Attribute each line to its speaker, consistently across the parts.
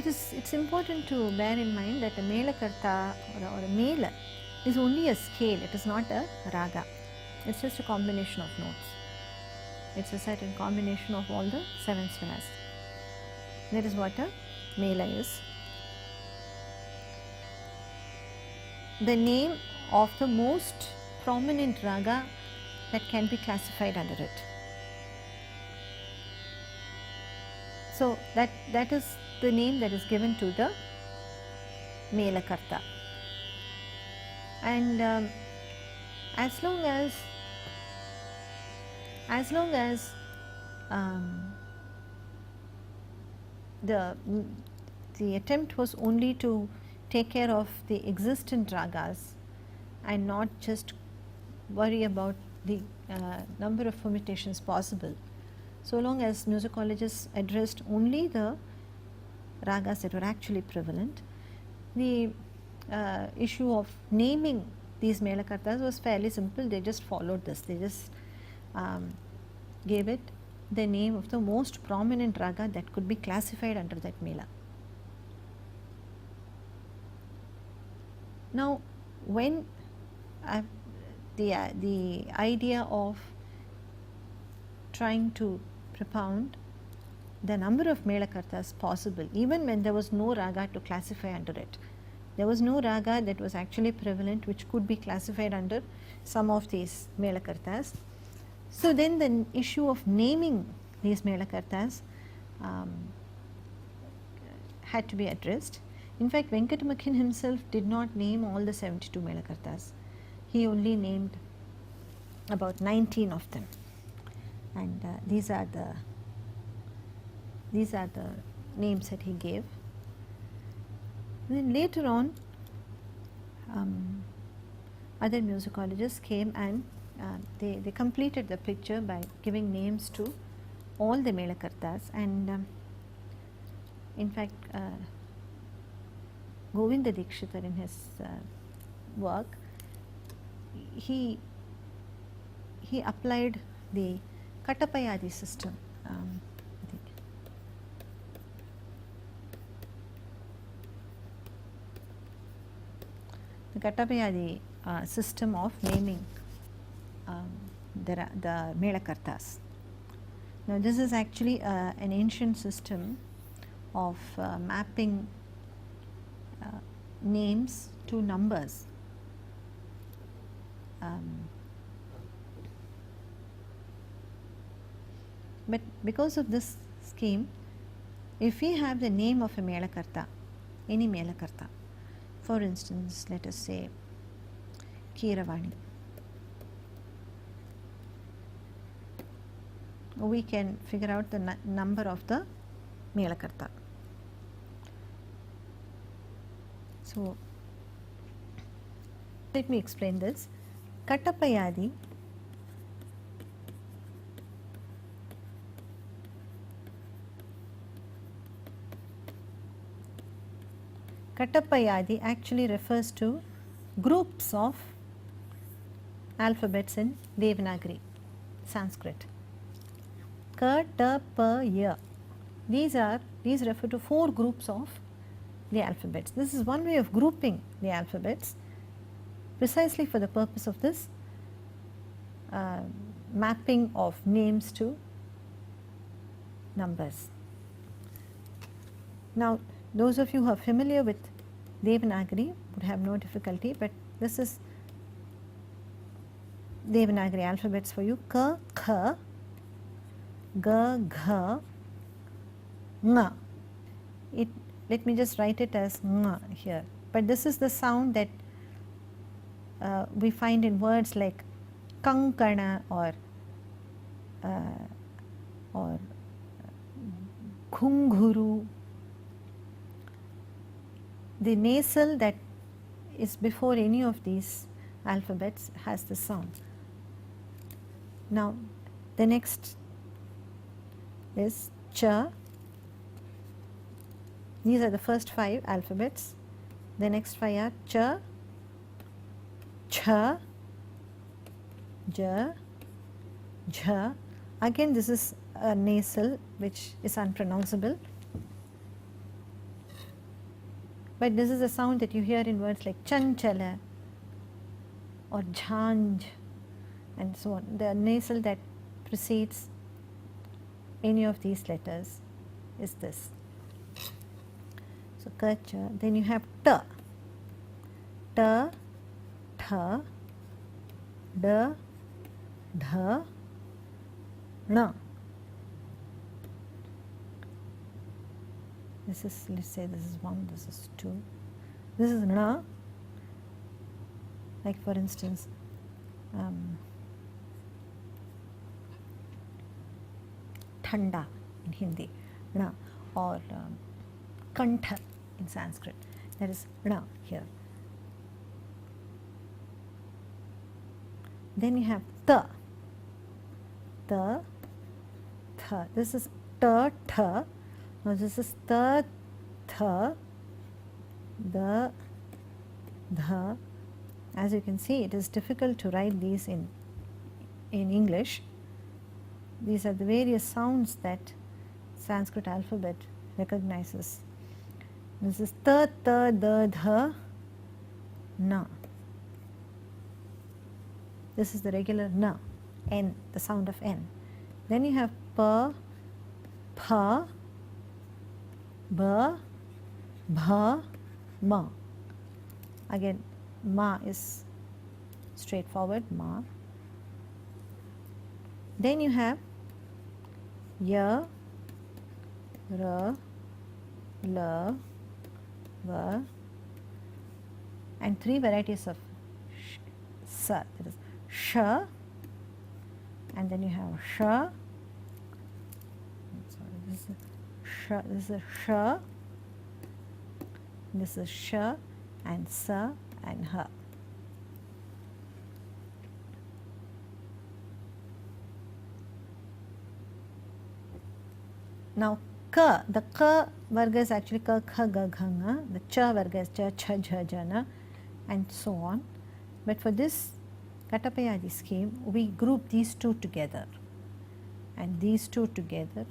Speaker 1: it's important to bear in mind that a mela karta or a mela is only a scale, it is not a raga. It's just a combination of notes. It's a certain combination of all the 7 swaras. That is what a mela is. The name of the most prominent raga that can be classified under it. So that is the name that is given to the mela karta. And as long as the attempt was only to take care of the existent ragas and not just worry about the number of permutations possible. So long as musicologists addressed only the ragas that were actually prevalent, the issue of naming these mela kartas was fairly simple. They just followed this. They just gave it the name of the most prominent raga that could be classified under that mela. Now, when the idea of trying to propound the number of mela kartas possible, even when there was no raga to classify under it, there was no raga that was actually prevalent which could be classified under some of these mela kartas. So then the issue of naming these mela kartas had to be addressed. In fact, Venkatamakhin himself did not name all the 72 mela kartas. He only named about 19 of them, and these are the names that he gave. And then later on, other musicologists came and they completed the picture by giving names to all the mela kartas, and in fact Govinda Dikshitar in his work, he applied the Katapayadi system. The Katapayadi system of naming the mela kartas. Now this is actually an ancient system of mapping names to numbers. But because of this scheme, if we have the name of a mela karta, any mela karta, for instance, let us say Keeravani, we can figure out the number of the mela karta. So let me explain this. Katapayadi actually refers to groups of alphabets in Devanagari, Sanskrit. Ka, ta, pa, ya. These refer to 4 groups of the alphabets. This is one way of grouping the alphabets precisely for the purpose of this mapping of names to numbers. Now, those of you who are familiar with Devanagari would have no difficulty, but this is Devanagari alphabets for you. Ka, kha, ga, gha, nga. Let me just write it as nga here, but this is the sound that we find in words like kankana or khunguru. The nasal that is before any of these alphabets has the sound. Now the next is cha. These are the first 5 alphabets. The next 5 are cha, cha, ja, jha. Again this is a nasal which is unpronounceable. but this is a sound that you hear in words like chanchala or jhanj and so on. The nasal that precedes any of these letters is this. So ka, cha. Then you have ta, ta, tha, da, dha, na. This is, let's say this is 1, this is 2, this is na. Like for instance, thanda in Hindi, na, or kantha in Sanskrit, that is na here. Then you have ta, ta, tha. This is ta, tha. Now this is ta, tha, da, dha. As you can see, it is difficult to write these in English. These are the various sounds that Sanskrit alphabet recognizes. This is ta, ta, da, dha, na. This is the regular na, n, the sound of n. Then you have pa, pha, ba, bha, ma. Again, ma is straightforward, ma. Then you have ya, ra, la, va, and 3 varieties of sa. That is sh, and then you have sha. Sorry, this is sh, this is sh, this is sh, and sa, and ha. Now ka, the ka varga is actually ka, kha, ga, gha, nga. The cha varga is cha, cha, jha, jana, and so on. But for this Katapayadi scheme, we group these two together and these two together.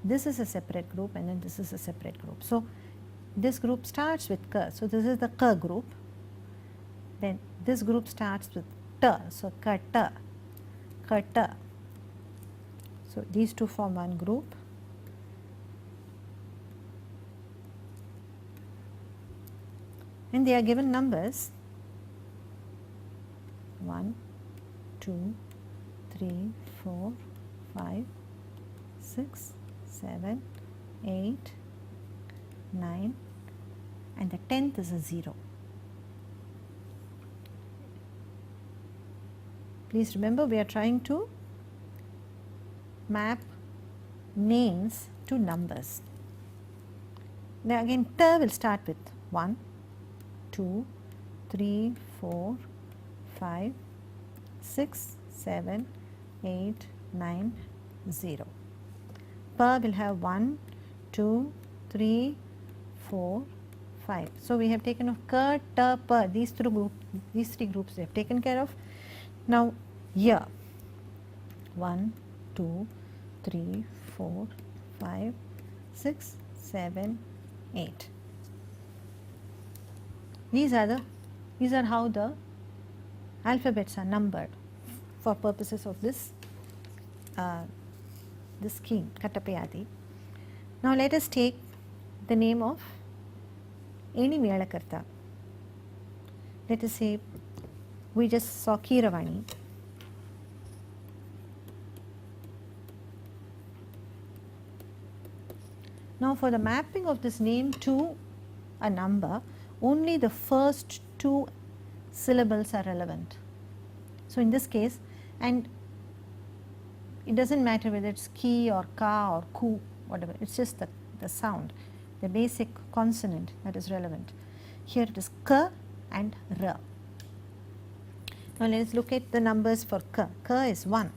Speaker 1: This is a separate group and then this is a separate group. So this group starts with ka, so this is the ka group. Then this group starts with ta, so ka ta, ka ta. So these two form one group. And they are given numbers 1, 2, 3, 4, 5, 6, 7, 8, 9, and the 10th is a 0. Please remember, we are trying to map names to numbers. Now again, ta will start with 1, 2, 3, 4, 5, 6, 7, 8, 9, 0. Pa will have 1, 2, 3, 4, 5. So we have taken of ka, ta, pa. These three groups we have taken care of. Now ya, 1, 2, 3, 4, 5, 6, 7, 8. These are how the alphabets are numbered for purposes of this scheme, Katapayadi. Now let us take the name of any Melakarta. Let us say we just saw Keeravani. Now for the mapping of this name to a number, only the first 2 syllables are relevant. So in this case, and it does not matter whether it is ki or ka or ku, whatever, it is just the sound, the basic consonant that is relevant. Here it is ka and ra. Now let us look at the numbers for ka. Ka is 1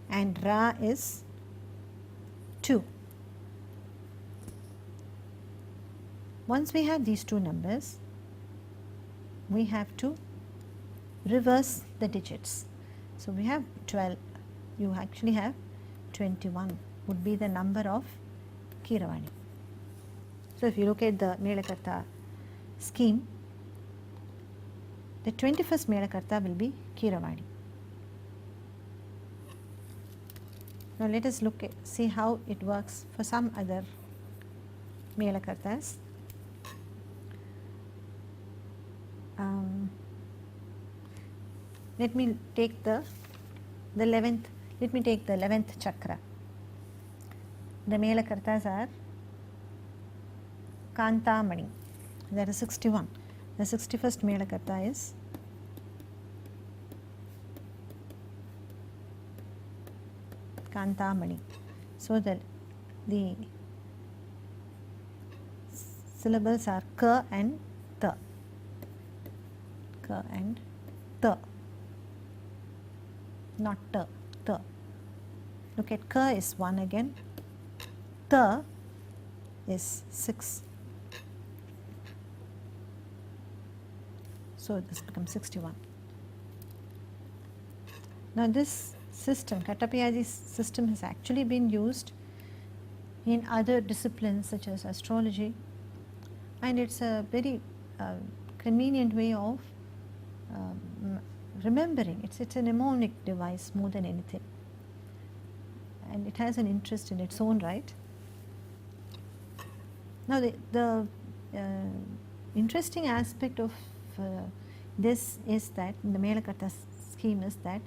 Speaker 1: and ra is 2. Once we have these two numbers, we have to reverse the digits. So we have 12, you actually have 21 would be the number of Keeravani. So if you look at the Melakarta scheme, the 21st Melakarta will be Keeravani. Now let us see how it works for some other Melakartas. Let me take the 11th. Let me take the 11th chakra. The Melakartas are Kantamani. That is 61. The 61st Melakarta is Kantamani. So the syllables are Ka and Ta. Ka and Ta. Not Ta. Ta. Look at Ka is 1 again. Ta is 6. So this becomes 61. Now this system, Katapayadi's system, has actually been used in other disciplines such as astrology, and it's a very convenient way of remembering. It's a mnemonic device more than anything, and it has an interest in its own right. Now the interesting aspect of this is that in the Melakarta scheme is that,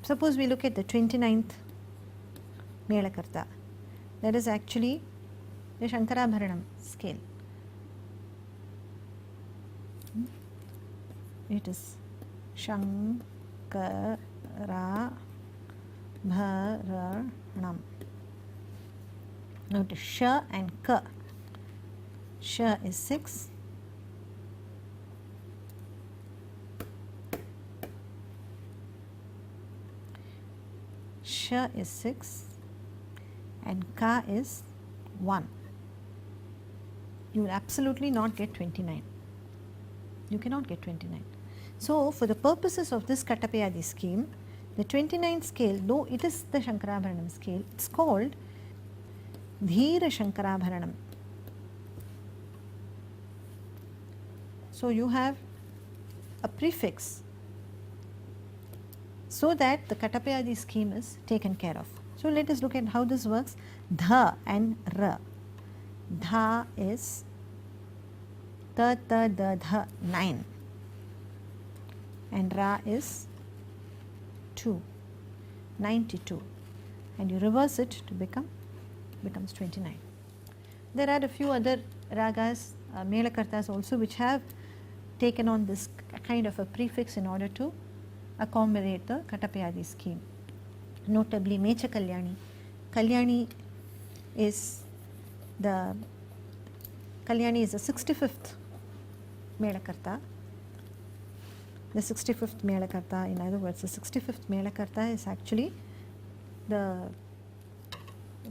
Speaker 1: suppose we look at the 29th Melakarta, that is actually the Shankarabharanam scale. It is Shankarabharanam. Now it is Sh and Ka. Sh is 6. Sh is 6 and Ka is 1. You will absolutely not get 29. You cannot get 29. So for the purposes of this Katapayadi scheme, the 29th scale, though it is the Shankarabharanam scale, it's called Dhira Shankarabharanam. So you have a prefix so that the Katapayadi scheme is taken care of. So let us look at how this works. Dha and Ra. Dha is Ta, Ta, Da, Dha, 9, and Ra is 2, 92, and you reverse it to becomes 29. There are a few other ragas, Melakartas also, which have taken on this kind of a prefix in order to accommodate the Katapayadi scheme. Notably Mecha Kalyani. Kalyani is the 65th Melakarta. The 65th Melakarta, in other words, the 65th Melakarta is actually the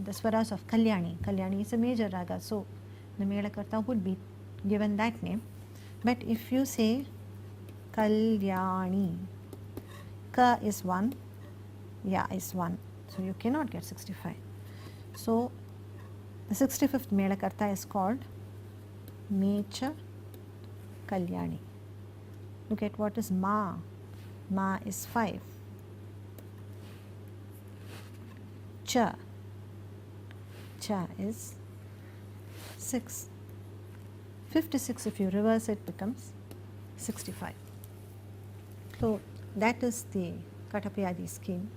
Speaker 1: swaras of Kalyani. Kalyani is a major raga, so the Melakarta would be given that name. But if you say Kalyani, Ka is 1, Ya is 1, so you cannot get 65. So the 65th Melakarta is called Mecha Kalyani. Look at what is Ma. Ma is 5. Cha. Cha is 6. 56, if you reverse it, becomes 65. So that is the Katapayadi scheme.